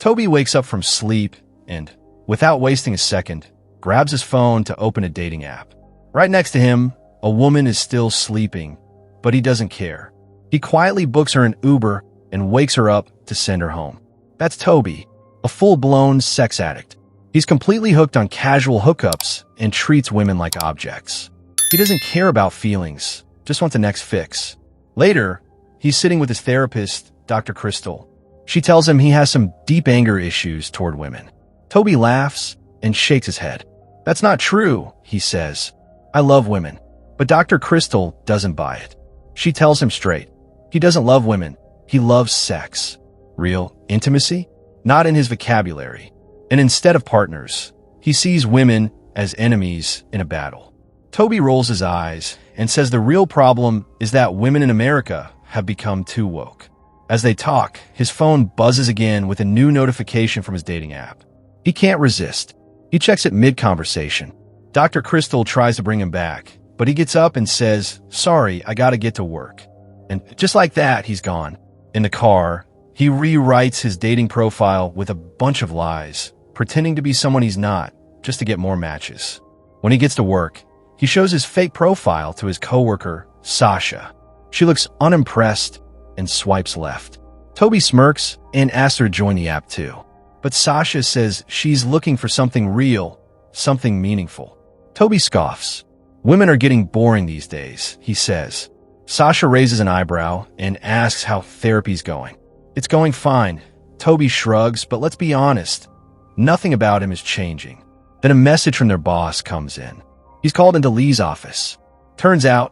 Toby wakes up from sleep and, without wasting a second, grabs his phone to open a dating app. Right next to him, a woman is still sleeping, but he doesn't care. He quietly books her an Uber and wakes her up to send her home. That's Toby, a full-blown sex addict. He's completely hooked on casual hookups and treats women like objects. He doesn't care about feelings, just wants the next fix. Later, he's sitting with his therapist, Dr. Crystal. She tells him he has some deep anger issues toward women. Toby laughs and shakes his head. That's not true, he says. I love women. But Dr. Crystal doesn't buy it. She tells him straight. He doesn't love women. He loves sex. Real intimacy? Not in his vocabulary. And instead of partners, he sees women as enemies in a battle. Toby rolls his eyes and says the real problem is that women in America have become too woke. As they talk, his phone buzzes again with a new notification from his dating app. He can't resist. He checks it mid-conversation. Dr. Crystal tries to bring him back, but he gets up and says, "Sorry, I gotta get to work." And just like that, he's gone. In the car, he rewrites his dating profile with a bunch of lies, pretending to be someone he's not, just to get more matches. When he gets to work, he shows his fake profile to his coworker, Sasha. She looks unimpressed and swipes left. Toby smirks and asks her to join the app too. But Sasha says she's looking for something real, something meaningful. Toby scoffs. Women are getting boring these days, he says. Sasha raises an eyebrow and asks how therapy's going. It's going fine. Toby shrugs, but let's be honest. Nothing about him is changing. Then a message from their boss comes in. He's called into Lee's office. Turns out,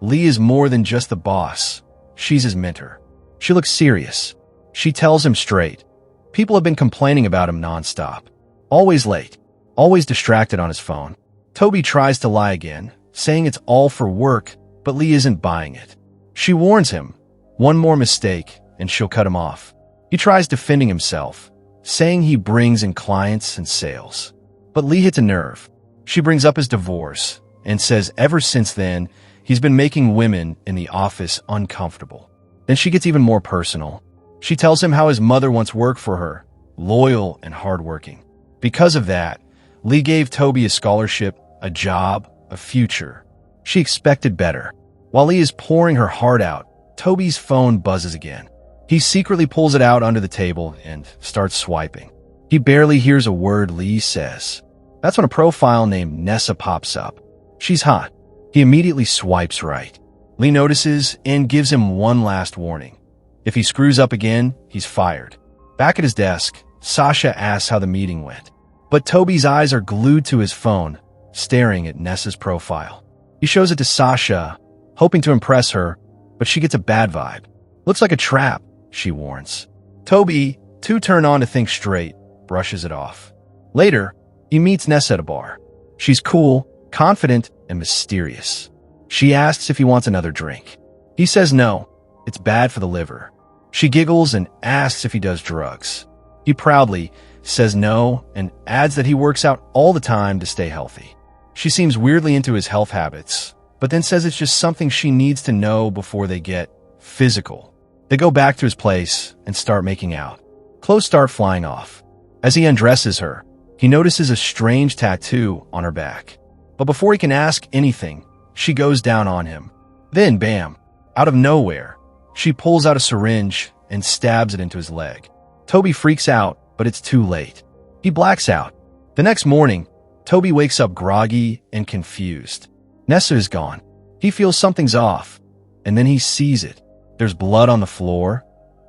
Lee is more than just the boss. She's his mentor. She looks serious. She tells him straight. People have been complaining about him nonstop. Always late. Always distracted on his phone. Toby tries to lie again, saying it's all for work, but Lee isn't buying it. She warns him. One more mistake, and she'll cut him off. He tries defending himself, saying he brings in clients and sales. But Lee hits a nerve. She brings up his divorce and says ever since then, he's been making women in the office uncomfortable. Then she gets even more personal. She tells him how his mother once worked for her, loyal and hardworking. Because of that, Lee gave Toby a scholarship, a job, a future. She expected better. While Lee is pouring her heart out, Toby's phone buzzes again. He secretly pulls it out under the table and starts swiping. He barely hears a word Lee says. That's when a profile named Nessa pops up. She's hot. He immediately swipes right. Lee notices and gives him one last warning. If he screws up again, he's fired. Back at his desk, Sasha asks how the meeting went. But Toby's eyes are glued to his phone, staring at Nessa's profile. He shows it to Sasha, hoping to impress her, but she gets a bad vibe. Looks like a trap, she warns. Toby, too turned on to think straight, brushes it off. Later, he meets Nessa at a bar. She's cool, confident, and mysterious. She asks if he wants another drink. He says no, it's bad for the liver. She giggles and asks if he does drugs. He proudly says no and adds that he works out all the time to stay healthy. She seems weirdly into his health habits, but then says it's just something she needs to know before they get physical. They go back to his place and start making out. Clothes start flying off. As he undresses her, he notices a strange tattoo on her back. But before he can ask anything, she goes down on him. Then, bam, out of nowhere, she pulls out a syringe and stabs it into his leg. Toby freaks out, but it's too late. He blacks out. The next morning, Toby wakes up groggy and confused. Nessa is gone. He feels something's off, and then he sees it. There's blood on the floor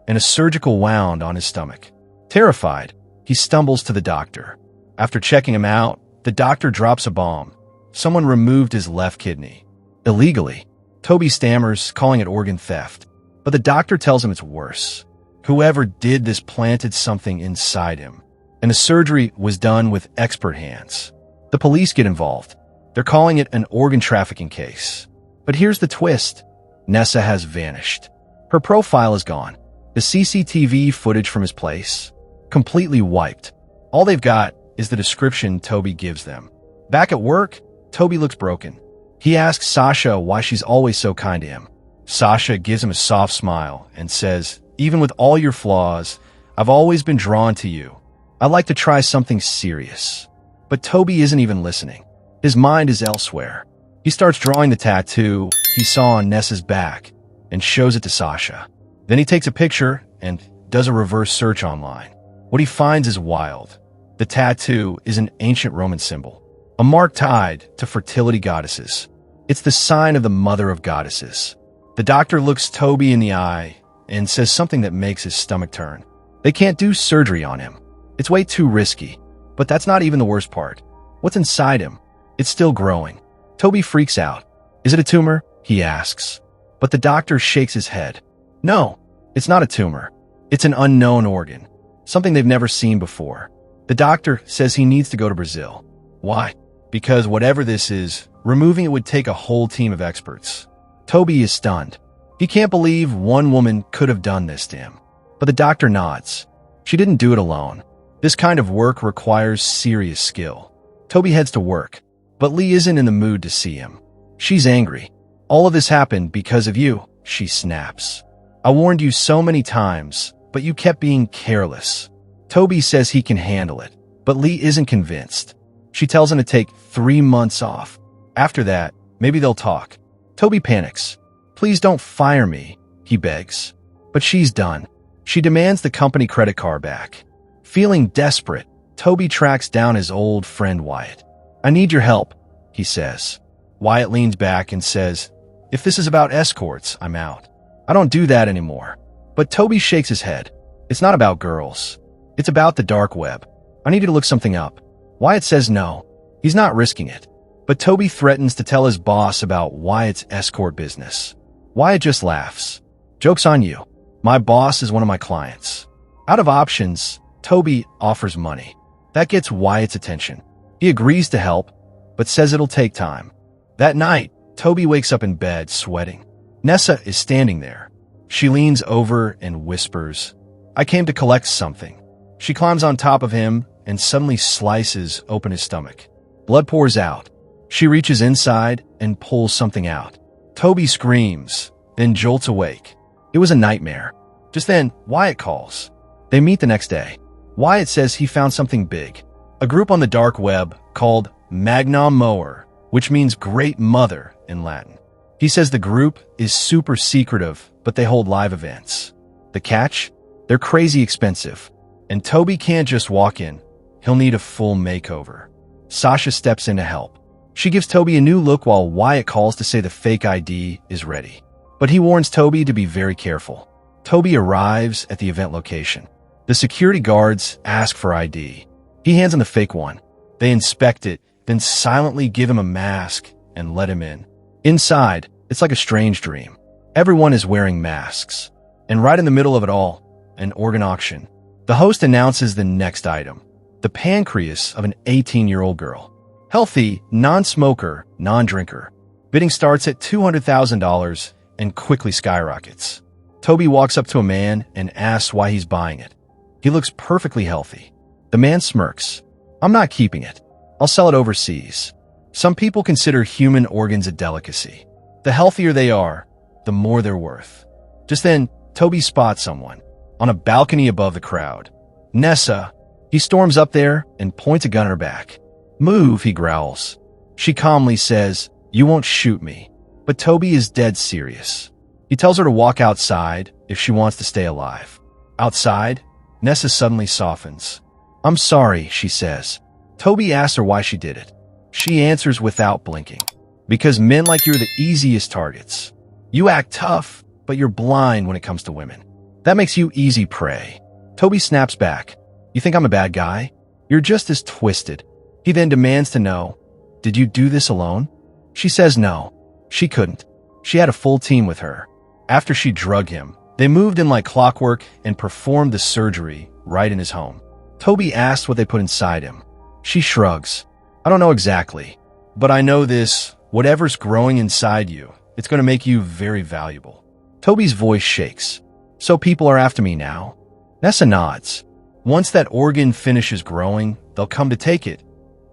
and a surgical wound on his stomach. Terrified, he stumbles to the doctor. After checking him out, the doctor drops a bomb. Someone removed his left kidney. Illegally. Toby stammers, calling it organ theft. But the doctor tells him it's worse. Whoever did this planted something inside him, and the surgery was done with expert hands. The police get involved. They're calling it an organ trafficking case. But here's the twist. Nessa has vanished. Her profile is gone. The CCTV footage from his place, completely wiped. All they've got is the description Toby gives them. Back at work, Toby looks broken. He asks Sasha why she's always so kind to him. Sasha gives him a soft smile and says, "Even with all your flaws, I've always been drawn to you. I'd like to try something serious. But Toby isn't even listening. His mind is elsewhere. He starts drawing the tattoo he saw on Nessa's back and shows it to Sasha. Then he takes a picture and does a reverse search online. What he finds is wild. The tattoo is an ancient Roman symbol, a mark tied to fertility goddesses. It's the sign of the mother of goddesses. The doctor looks Toby in the eye and says something that makes his stomach turn. They can't do surgery on him. It's way too risky. But that's not even the worst part. What's inside him? It's still growing. Toby freaks out. Is it a tumor? He asks. But the doctor shakes his head. No, it's not a tumor. It's an unknown organ, something they've never seen before. The doctor says he needs to go to Brazil. Why? Because whatever this is, removing it would take a whole team of experts. Toby is stunned. He can't believe one woman could have done this to him. But the doctor nods. She didn't do it alone. This kind of work requires serious skill. Toby heads to work, but Lee isn't in the mood to see him. She's angry. All of this happened because of you, she snaps. I warned you so many times, but you kept being careless. Toby says he can handle it, but Lee isn't convinced. She tells him to take 3 months off. After that, maybe they'll talk. Toby panics. Please don't fire me, he begs. But she's done. She demands the company credit card back. Feeling desperate, Toby tracks down his old friend Wyatt. I need your help, he says. Wyatt leans back and says, if this is about escorts, I'm out. I don't do that anymore. But Toby shakes his head. It's not about girls. It's about the dark web. I need you to look something up. Wyatt says no. He's not risking it. But Toby threatens to tell his boss about Wyatt's escort business. Wyatt just laughs. Joke's on you. My boss is one of my clients. Out of options, Toby offers money. That gets Wyatt's attention. He agrees to help, but says it'll take time. That night, Toby wakes up in bed, sweating. Nessa is standing there. She leans over and whispers, I came to collect something. She climbs on top of him and suddenly slices open his stomach. Blood pours out. She reaches inside and pulls something out. Toby screams, then jolts awake. It was a nightmare. Just then, Wyatt calls. They meet the next day. Wyatt says he found something big. A group on the dark web called Magna Moer, which means Great Mother in Latin. He says the group is super secretive, but they hold live events. The catch? They're crazy expensive. And Toby can't just walk in. He'll need a full makeover. Sasha steps in to help. She gives Toby a new look while Wyatt calls to say the fake ID is ready. But he warns Toby to be very careful. Toby arrives at the event location. The security guards ask for ID. He hands them the fake one. They inspect it, then silently give him a mask and let him in. Inside, it's like a strange dream. Everyone is wearing masks. And right in the middle of it all, an organ auction. The host announces the next item, the pancreas of an 18-year-old girl. Healthy, non-smoker, non-drinker. Bidding starts at $200,000 and quickly skyrockets. Toby walks up to a man and asks why he's buying it. He looks perfectly healthy. The man smirks. I'm not keeping it. I'll sell it overseas. Some people consider human organs a delicacy. The healthier they are, the more they're worth. Just then, Toby spots someone on a balcony above the crowd. Nessa. He storms up there and points a gun at her back. Move, he growls. She calmly says, you won't shoot me. But Toby is dead serious. He tells her to walk outside if she wants to stay alive. Outside, Nessa suddenly softens. I'm sorry, she says. Toby asks her why she did it. She answers without blinking. Because men like you are the easiest targets. You act tough, but you're blind when it comes to women. That makes you easy prey. Toby snaps back. You think I'm a bad guy? You're just as twisted. He then demands to know, did you do this alone? She says no. She couldn't. She had a full team with her. After she drugged him, they moved in like clockwork and performed the surgery right in his home. Toby asks what they put inside him. She shrugs. I don't know exactly, but I know this, whatever's growing inside you, it's going to make you very valuable. Toby's voice shakes. So people are after me now? Nessa nods. Once that organ finishes growing, they'll come to take it,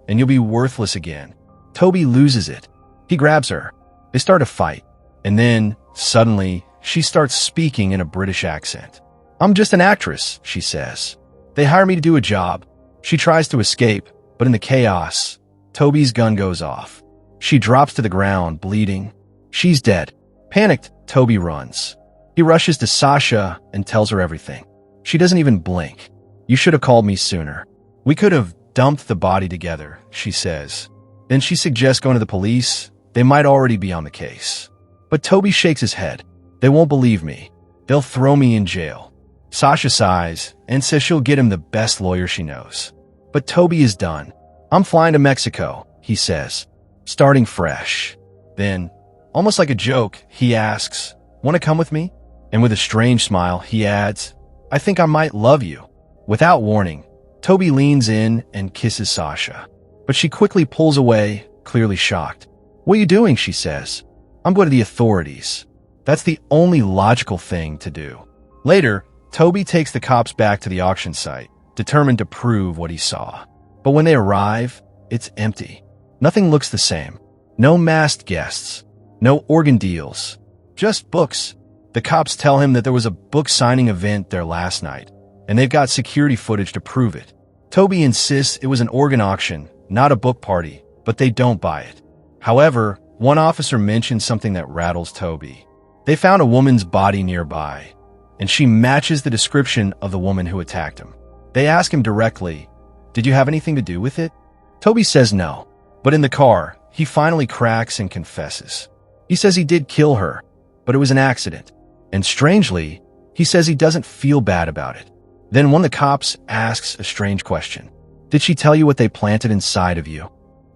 and you'll be worthless again. Toby loses it. He grabs her. They start a fight, and then, suddenly, she starts speaking in a British accent. I'm just an actress, she says. They hire me to do a job. She tries to escape, but in the chaos, Toby's gun goes off. She drops to the ground, bleeding. She's dead. Panicked, Toby runs. He rushes to Sasha and tells her everything. She doesn't even blink. You should have called me sooner. We could have dumped the body together, she says. Then she suggests going to the police. They might already be on the case. But Toby shakes his head. They won't believe me. They'll throw me in jail. Sasha sighs and says she'll get him the best lawyer she knows. But Toby is done. I'm flying to Mexico, he says, starting fresh. Then, almost like a joke, he asks, want to come with me? And with a strange smile, he adds, I think I might love you. Without warning, Toby leans in and kisses Sasha. But she quickly pulls away, clearly shocked. What are you doing, she says. I'm going to the authorities. That's the only logical thing to do. Later, Toby takes the cops back to the auction site, determined to prove what he saw. But when they arrive, it's empty. Nothing looks the same. No masked guests. No organ deals. Just books. The cops tell him that there was a book signing event there last night, and they've got security footage to prove it. Toby insists it was an organ auction, not a book party, but they don't buy it. However, one officer mentions something that rattles Toby. They found a woman's body nearby, and she matches the description of the woman who attacked him. They ask him directly, did you have anything to do with it? Toby says no, but in the car, he finally cracks and confesses. He says he did kill her, but it was an accident. And strangely, he says he doesn't feel bad about it. Then one of the cops asks a strange question. Did she tell you what they planted inside of you?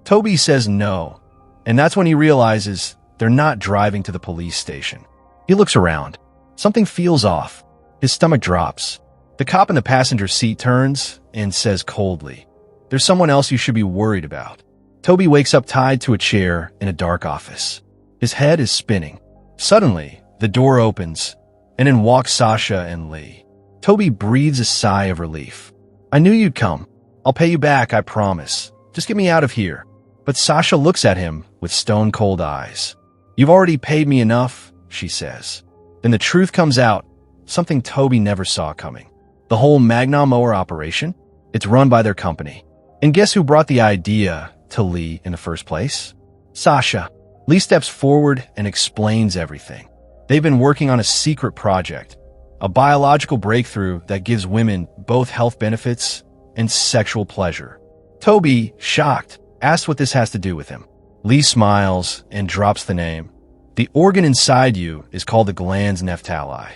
Toby says no, and that's when he realizes they're not driving to the police station. He looks around. Something feels off. His stomach drops. The cop in the passenger seat turns and says coldly, there's someone else you should be worried about. Toby wakes up tied to a chair in a dark office. His head is spinning. Suddenly, the door opens, and in walks Sasha and Lee. Toby breathes a sigh of relief. I knew you'd come. I'll pay you back, I promise. Just get me out of here. But Sasha looks at him with stone-cold eyes. You've already paid me enough, she says. Then the truth comes out, something Toby never saw coming. The whole Magna Mower operation? It's run by their company. And guess who brought the idea to Lee in the first place? Sasha. Lee steps forward and explains everything. They've been working on a secret project, a biological breakthrough that gives women both health benefits and sexual pleasure. Toby, shocked, asks what this has to do with him. Lee smiles and drops the name. The organ inside you is called the glans nephali.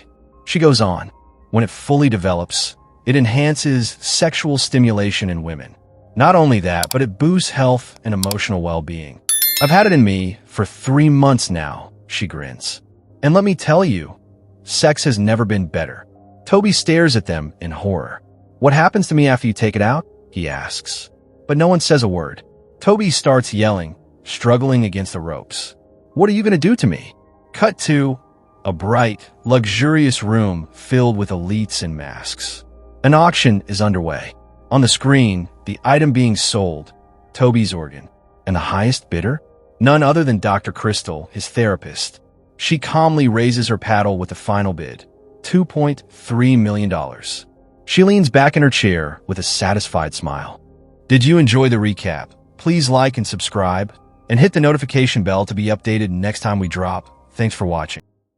She goes on. When it fully develops, it enhances sexual stimulation in women. Not only that, but it boosts health and emotional well-being. I've had it in me for 3 months now, she grins. And let me tell you, sex has never been better. Toby stares at them in horror. What happens to me after you take it out? He asks. But no one says a word. Toby starts yelling, struggling against the ropes. What are you going to do to me? Cut to a bright, luxurious room filled with elites in masks. An auction is underway. On the screen, the item being sold, Toby's organ. And the highest bidder? None other than Dr. Crystal, his therapist. She calmly raises her paddle with the final bid, $2.3 million. She leans back in her chair with a satisfied smile. Did you enjoy the recap? Please like and subscribe, and hit the notification bell to be updated next time we drop. Thanks for watching.